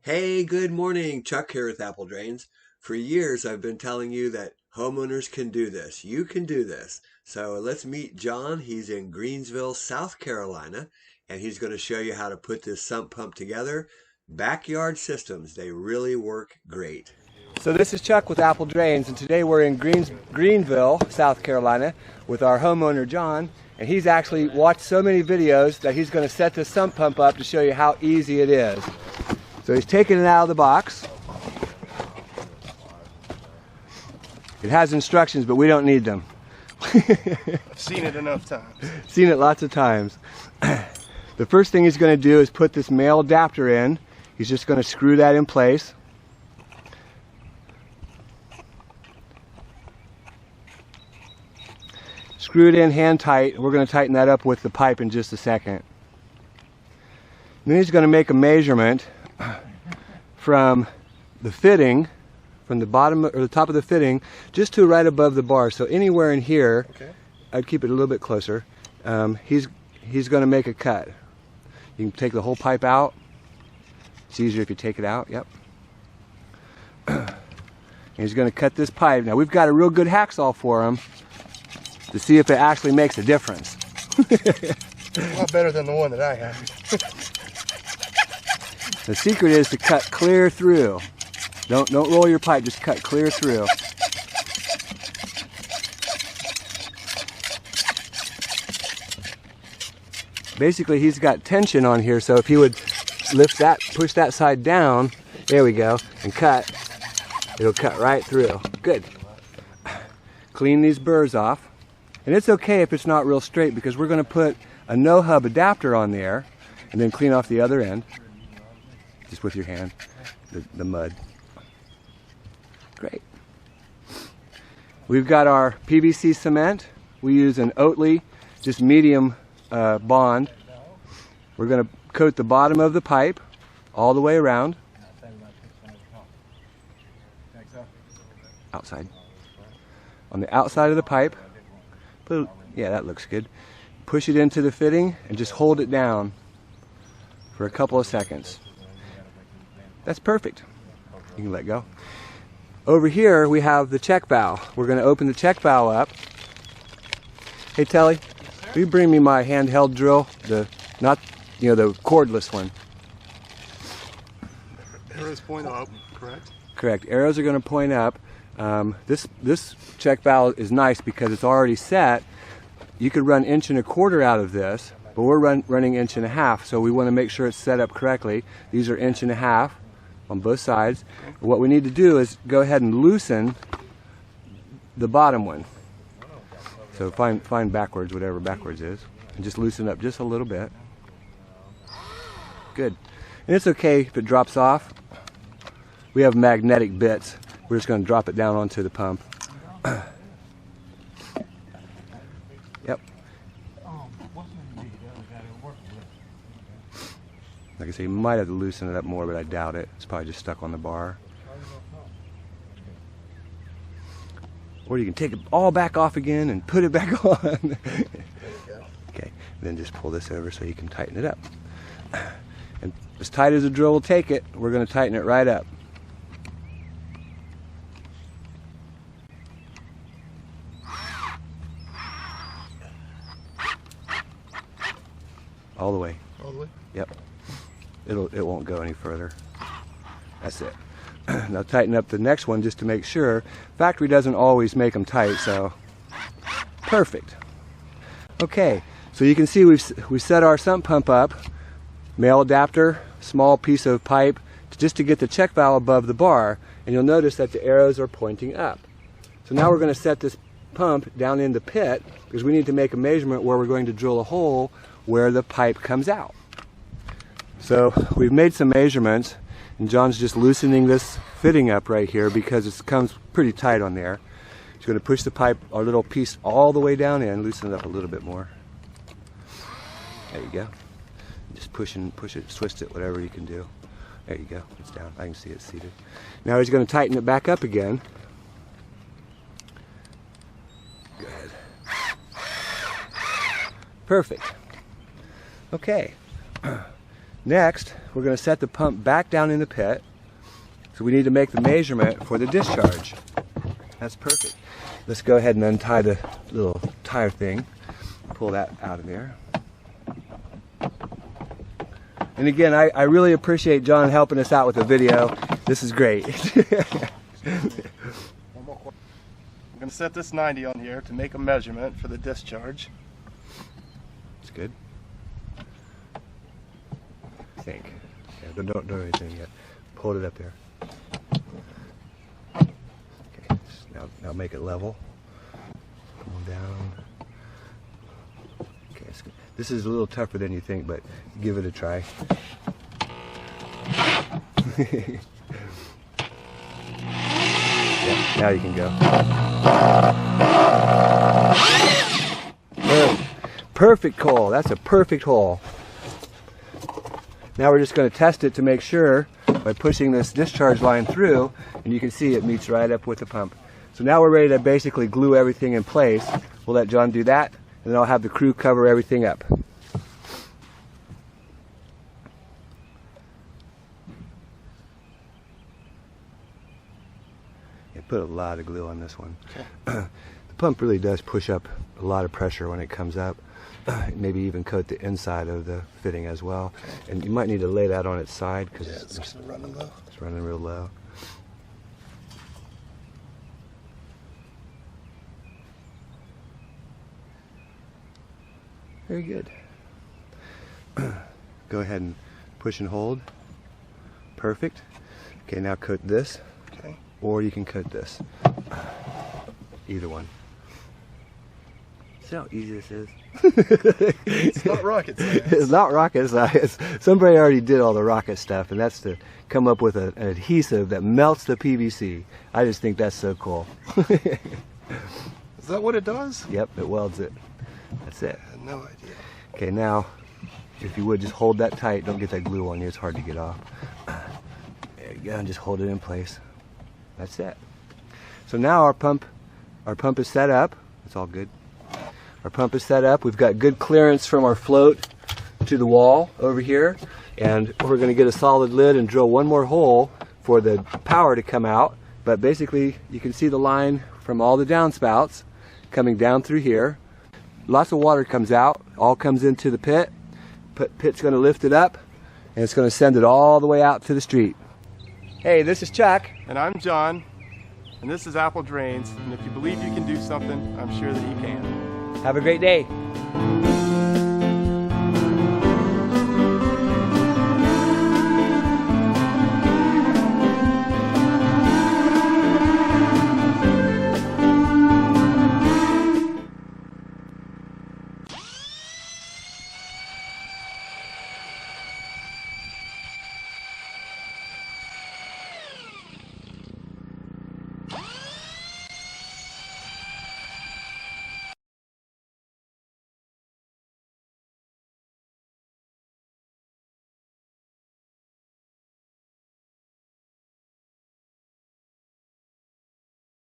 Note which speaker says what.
Speaker 1: Hey, good morning. Chuck here with Apple Drains. For years, I've been telling you that homeowners can do this. You can do this. So let's meet John. He's in Greensville, South Carolina, and he's going to show you how to put this sump pump together. Backyard systems, they really work great.
Speaker 2: So this is Chuck with Apple Drains, and today we're in Greenville, South Carolina, with our homeowner John, and he's actually watched so many videos that he's going to set this sump pump up to show you how easy it is. So he's taking it out of the box. It has instructions, but we don't need them.
Speaker 3: I've seen it enough times.
Speaker 2: Seen it lots of times. The first thing he's going to do is put this male adapter in. He's just going to screw that in place. Screw it in hand tight. We're going to tighten that up with the pipe in just a second. And then he's going to make a measurement from the fitting, from the bottom or the top of the fitting, just to right above the bar. So anywhere in here, okay. I'd keep it a little bit closer. He's going to make a cut. You can take the whole pipe out. It's easier if you take it out. Yep. And he's going to cut this pipe. Now we've got a real good hacksaw for him to see if it actually makes a difference.
Speaker 3: A lot better than the one that I have.
Speaker 2: The secret is to cut clear through. Don't roll your pipe, just cut clear through. Basically, he's got tension on here, so if he would lift that, push that side down, there we go, and cut, it'll cut right through. Good. Clean these burrs off. And it's okay if it's not real straight, because we're going to put a no-hub adapter on there, and then clean off the other end. Just with your hand, the mud. Great. We've got our PVC cement. We use an Oatly, just medium bond. We're going to coat the bottom of the pipe all the way around. Outside. On the outside of the pipe. Yeah, that looks good. Push it into the fitting and just hold it down for a couple of seconds. That's perfect. You can let go. Over here we have the check valve. We're going to open the check valve up. Hey Telly, will you bring me my handheld drill? The cordless one.
Speaker 3: Arrows point up, correct?
Speaker 2: Correct. Arrows are going to point up. This check valve is nice because it's already set. You could run 1 1/4 out of this, but we're running 1 1/2, so we want to make sure it's set up correctly. These are 1 1/2 on both sides. What we need to do is go ahead and loosen the bottom one. So find backwards, whatever backwards is, and just loosen up just a little bit. Good. And it's okay if it drops off. We have magnetic bits. We're just going to drop it down onto the pump. Yep. Like I say, you might have to loosen it up more, but I doubt it. It's probably just stuck on the bar. Or you can take it all back off again and put it back on. Okay, then just pull this over so you can tighten it up. And as tight as the drill will take it, we're going to tighten it right up. All the way.
Speaker 3: All the way?
Speaker 2: Yep. It won't go any further. That's it. Now tighten up the next one just to make sure. Factory doesn't always make them tight, so perfect. Okay, so you can see we set our sump pump up. Male adapter, small piece of pipe, just to get the check valve above the bar, and you'll notice that the arrows are pointing up. So now we're going to set this pump down in the pit because we need to make a measurement where we're going to drill a hole where the pipe comes out. So we've made some measurements, and John's just loosening this fitting up right here because it comes pretty tight on there. He's going to push the pipe, our little piece, all the way down in, loosen it up a little bit more. There you go. Just push it, twist it, whatever you can do. There you go. It's down. I can see it seated. Now he's going to tighten it back up again. Go ahead. Perfect. Okay. Next, we're going to set the pump back down in the pit. So we need to make the measurement for the discharge. That's perfect. Let's go ahead and untie the little tire thing. Pull that out of there. And again, I really appreciate John helping us out with the video. This is great.
Speaker 3: I'm going to set this 90 on here to make a measurement for the discharge.
Speaker 2: That's good. I think. Yeah, don't do anything yet. Hold it up there. Okay, now make it level. Come on down. Okay, that's good. This is a little tougher than you think, but give it a try. Yeah, now you can go. Perfect hole. That's a perfect hole. Now we're just going to test it to make sure by pushing this discharge line through, and you can see it meets right up with the pump. So now we're ready to basically glue everything in place. We'll let John do that, and then I'll have the crew cover everything up. Put a lot of glue on this one. Okay. The pump really does push up a lot of pressure when it comes up. Maybe even coat the inside of the fitting as well. Okay. And you might need to lay that on its side because it's
Speaker 3: running low.
Speaker 2: It's running real low. Very good. Go ahead and push and hold. Perfect. Okay, now coat this. Okay. Or you can coat this. Either one. See how easy this is?
Speaker 3: It's not rocket science.
Speaker 2: It's not rocket science. Somebody already did all the rocket stuff, and that's to come up with an adhesive that melts the PVC. I just think that's so cool.
Speaker 3: Is that what it does?
Speaker 2: Yep, it welds it. That's it.
Speaker 3: I had no idea.
Speaker 2: Okay, now, if you would, just hold that tight. Don't get that glue on you. It's hard to get off. There you go, and just hold it in place. That's it. So now our pump is set up. It's all good. Our pump is set up. We've got good clearance from our float to the wall over here, and we're going to get a solid lid and drill one more hole for the power to come out. But basically, you can see the line from all the downspouts coming down through here. Lots of water comes out, all comes into the pit. Pit's going to lift it up, and it's going to send it all the way out to the street. Hey, this is Chuck.
Speaker 3: And I'm John. And this is Apple Drains. And if you believe you can do something, I'm sure that you can.
Speaker 2: Have a great day.